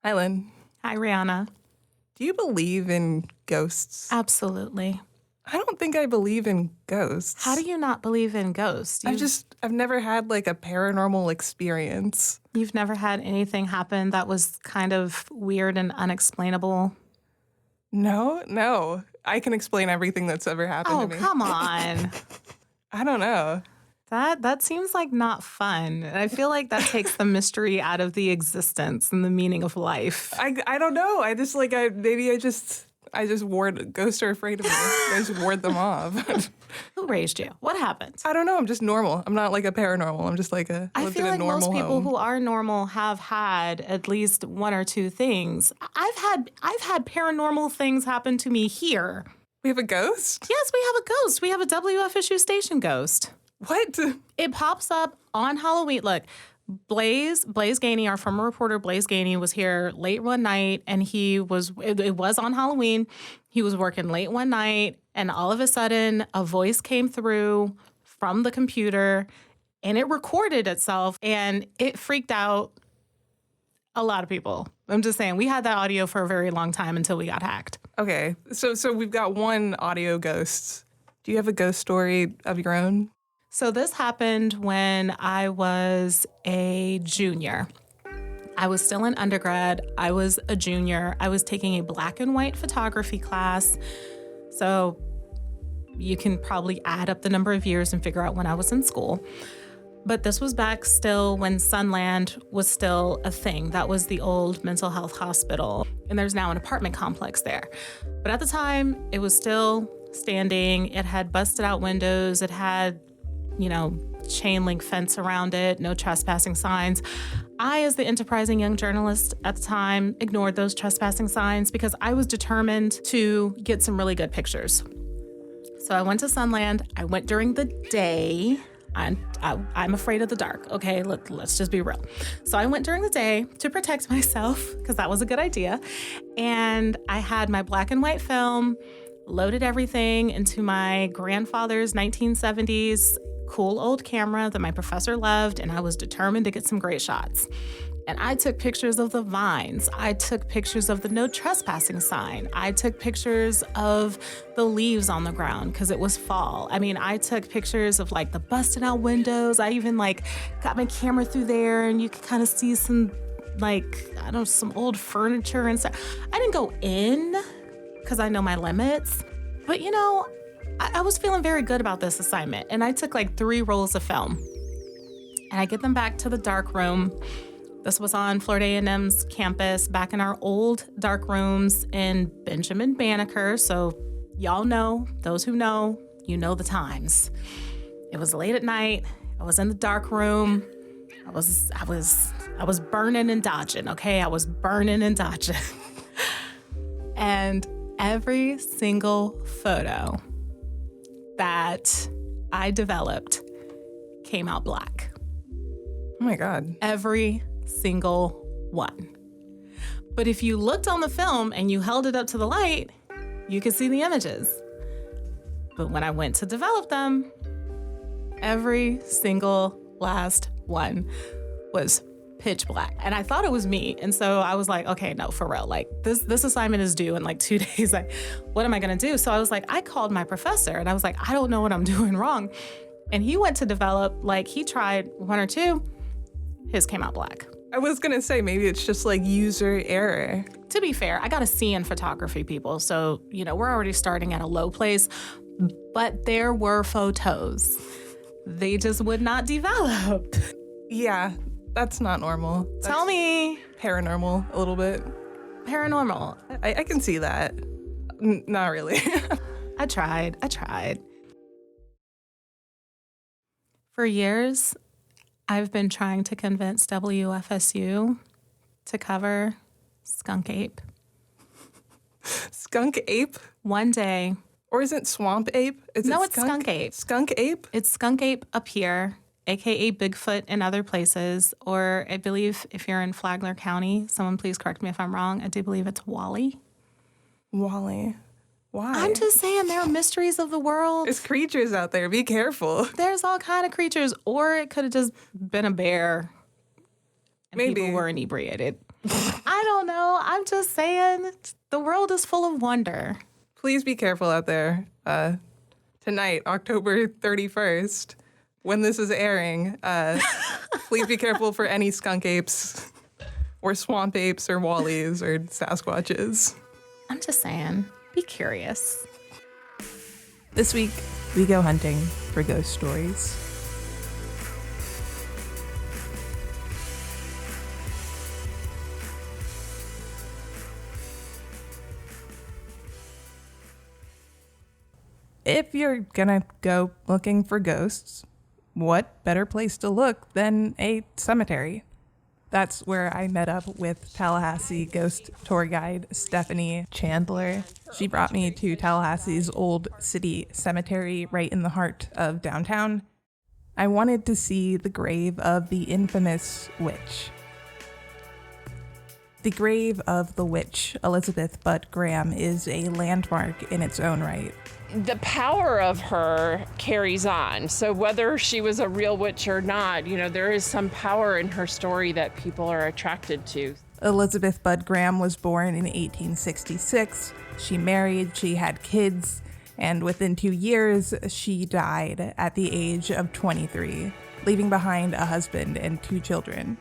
Hi, Lynn. Hi, Rihanna. Do you believe in ghosts? Absolutely. I don't think I believe in ghosts. How do you not believe in ghosts? I've never had like a paranormal experience. You've never had anything happen that was kind of weird and unexplainable? No. I can explain everything that's ever happened to me. Oh, come on. I don't know. That seems like not fun. I feel like that takes the mystery out of the existence and the meaning of life. I don't know. I just ward ghosts are afraid of me. I just ward them off. Who raised you? What happened? I don't know. I'm just normal. I'm not like a paranormal. I'm just like I lived feel in a like normal most people home. who are normal have had at least one or two things. I've had paranormal things happen to me here. We have a ghost? Yes, we have a ghost. We have a WFSU station ghost. What? It pops up on Halloween. Look, Blaze Gainey, our former reporter Blaze Gainey, was here late one night, and it was on Halloween. He was working late one night, and all of a sudden, a voice came through from the computer, and it recorded itself, and it freaked out a lot of people. I'm just saying, we had that audio for a very long time until we got hacked. Okay, so we've got one audio ghost. Do you have a ghost story of your own? So this happened when I was a junior. I was still in undergrad. I was a junior. I was taking a black and white photography class. So you can probably add up the number of years and figure out when I was in school. But this was back still when Sunland was still a thing. That was the old mental health hospital. And there's now an apartment complex there. But at the time, it was still standing. It had busted out windows. It had chain link fence around it, no trespassing signs. I, as the enterprising young journalist at the time, ignored those trespassing signs because I was determined to get some really good pictures. So I went to Sunland. I went during the day. I'm afraid of the dark. Okay, let's just be real. So I went during the day to protect myself because that was a good idea. And I had my black and white film, loaded everything into my grandfather's 1970s cool old camera that my professor loved, and I was determined to get some great shots. And I took pictures of the vines. I took pictures of the no trespassing sign. I took pictures of the leaves on the ground because it was fall. I mean, I took pictures of like the busted out windows. I even got my camera through there, and you could kind of see some some old furniture and stuff. I didn't go in because I know my limits, but I was feeling very good about this assignment, and I took 3 rolls of film, and I get them back to the dark room. This was on Florida A&M's campus, back in our old dark rooms in Benjamin Banneker. So y'all know, those who know, you know the times. It was late at night. I was in the dark room. I was burning and dodging. Okay, I was burning and dodging, and every single photo that I developed came out black. Oh my God. Every single one. But if you looked on the film and you held it up to the light, you could see the images. But when I went to develop them, every single last one was pitch black. And I thought it was me. And so I was like, okay, no, for real. This assignment is due in 2 days. What am I going to do? So I was I called my professor and I was I don't know what I'm doing wrong. And he went to develop, he tried 1 or 2. His came out black. I was going to say, maybe it's just user error. To be fair, I got a C in photography, people. So, we're already starting at a low place. But there were photos. They just would not develop. Yeah. That's not normal. Tell me. Paranormal, a little bit. Paranormal. I can see that. Not really. I tried. For years, I've been trying to convince WFSU to cover Skunk Ape. Skunk Ape? One day. Or is it Swamp Ape? It's Skunk Ape. Skunk Ape? It's Skunk Ape up here, aka Bigfoot in other places, or I believe if you're in Flagler County, someone please correct me if I'm wrong, I do believe it's Wally. Wally. Why? I'm just saying there are mysteries of the world. There's creatures out there. Be careful. There's all kind of creatures, or it could have just been a bear and Maybe. people were inebriated. I don't know. I'm just saying the world is full of wonder. Please be careful out there. Tonight, October 31st, when this is airing, please be careful for any skunk apes or swamp apes or wallies or Sasquatches. I'm just saying, be curious. This week, we go hunting for ghost stories. If you're gonna go looking for ghosts, what better place to look than a cemetery? That's where I met up with Tallahassee ghost tour guide Stephanie Chandler. She brought me to Tallahassee's old city cemetery right in the heart of downtown. I wanted to see the grave of the infamous witch. The grave of the witch, Elizabeth Budd Graham, is a landmark in its own right. The power of her carries on. So whether she was a real witch or not, there is some power in her story that people are attracted to. Elizabeth Budd Graham was born in 1866. She married, she had kids, and within 2 years, she died at the age of 23, leaving behind a husband and 2 children.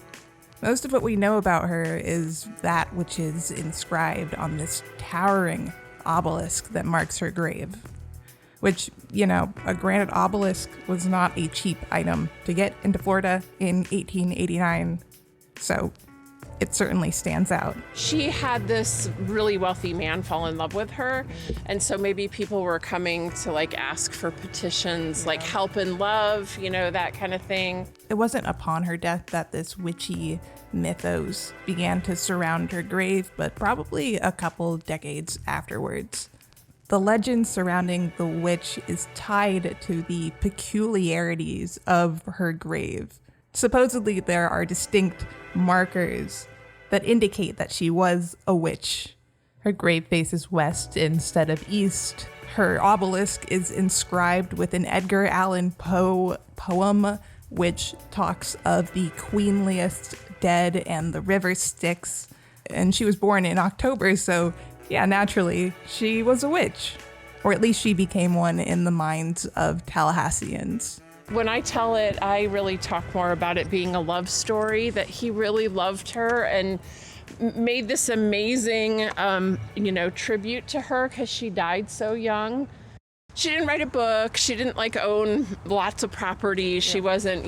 Most of what we know about her is that which is inscribed on this towering obelisk that marks her grave. Which, a granite obelisk was not a cheap item to get into Florida in 1889, so it certainly stands out. She had this really wealthy man fall in love with her, and so maybe people were coming to ask for petitions, help and love, that kind of thing. It wasn't upon her death that this witchy mythos began to surround her grave, but probably a couple decades afterwards. The legend surrounding the witch is tied to the peculiarities of her grave. Supposedly, there are distinct markers that indicate that she was a witch. Her grave faces west instead of east. Her obelisk is inscribed with an Edgar Allan Poe poem, which talks of the queenliest dead and the river Styx. And she was born in October, so yeah, naturally, she was a witch. Or at least she became one in the minds of Tallahasseans. When I tell it, I really talk more about it being a love story, that he really loved her and made this amazing, tribute to her because she died so young. She didn't write a book. She didn't own lots of property. She wasn't,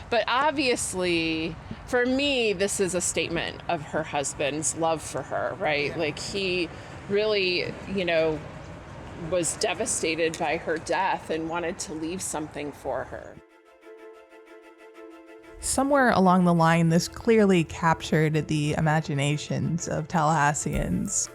but obviously, for me, this is a statement of her husband's love for her, right? He really, was devastated by her death and wanted to leave something for her. Somewhere along the line, this clearly captured the imaginations of Tallahasseans.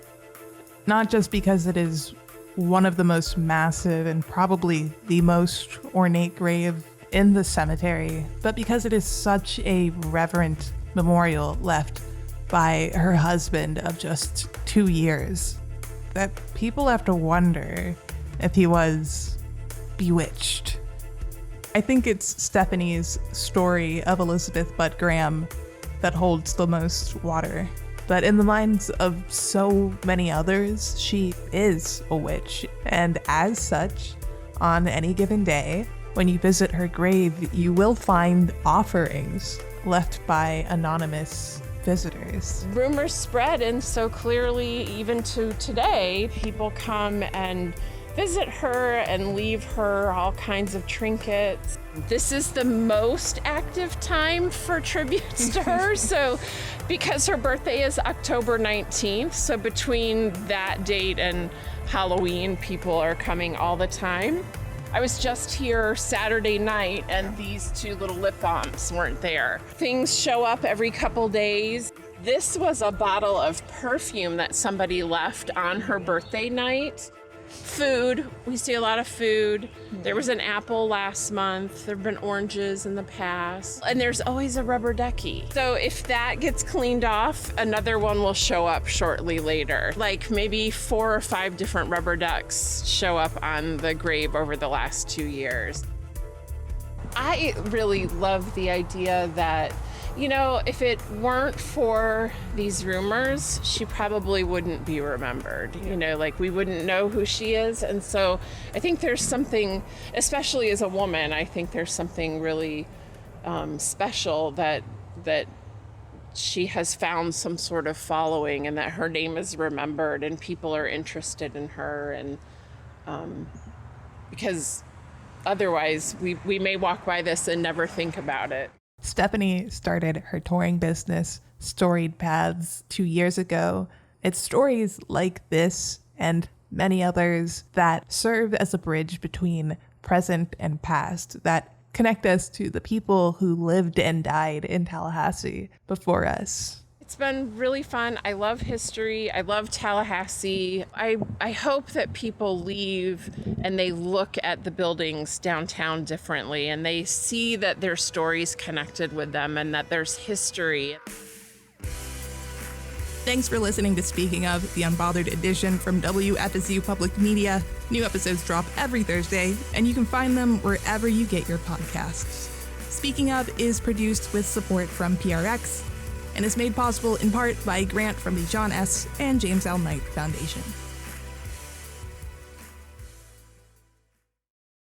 Not just because it is one of the most massive and probably the most ornate grave in the cemetery, but because it is such a reverent memorial left by her husband of just 2 years that people have to wonder if he was bewitched. I think it's Stephanie's story of Elizabeth Budd Graham that holds the most water. But in the minds of so many others, she is a witch. And as such, on any given day, when you visit her grave, you will find offerings left by anonymous visitors. Rumors spread, and so clearly, even to today, people come and visit her and leave her all kinds of trinkets. This is the most active time for tributes to her. So because her birthday is October 19th, so between that date and Halloween, people are coming all the time. I was just here Saturday night and these 2 little lip balms weren't there. Things show up every couple days. This was a bottle of perfume that somebody left on her birthday night. Food, we see a lot of food. There was an apple last month. There have been oranges in the past. And there's always a rubber ducky. So if that gets cleaned off, another one will show up shortly later. Maybe 4 or 5 different rubber ducks show up on the grave over the last 2 years. I really love the idea that You know, if it weren't for these rumors, she probably wouldn't be remembered. You know, like we wouldn't know who she is. And so I think there's something, especially as a woman, I think there's something really special that she has found some sort of following and that her name is remembered and people are interested in her. And because otherwise we may walk by this and never think about it. Stephanie started her touring business, Storied Paths, 2 years ago. It's stories like this and many others that serve as a bridge between present and past, that connect us to the people who lived and died in Tallahassee before us. It's been really fun. I love history. I love Tallahassee. I hope that people leave and they look at the buildings downtown differently and they see that there's stories connected with them and that there's history. Thanks for listening to Speaking Of, the Unbothered edition from WFSU Public Media. New episodes drop every Thursday, and you can find them wherever you get your podcasts. Speaking Of is produced with support from PRX and is made possible in part by a grant from the John S. and James L. Knight Foundation.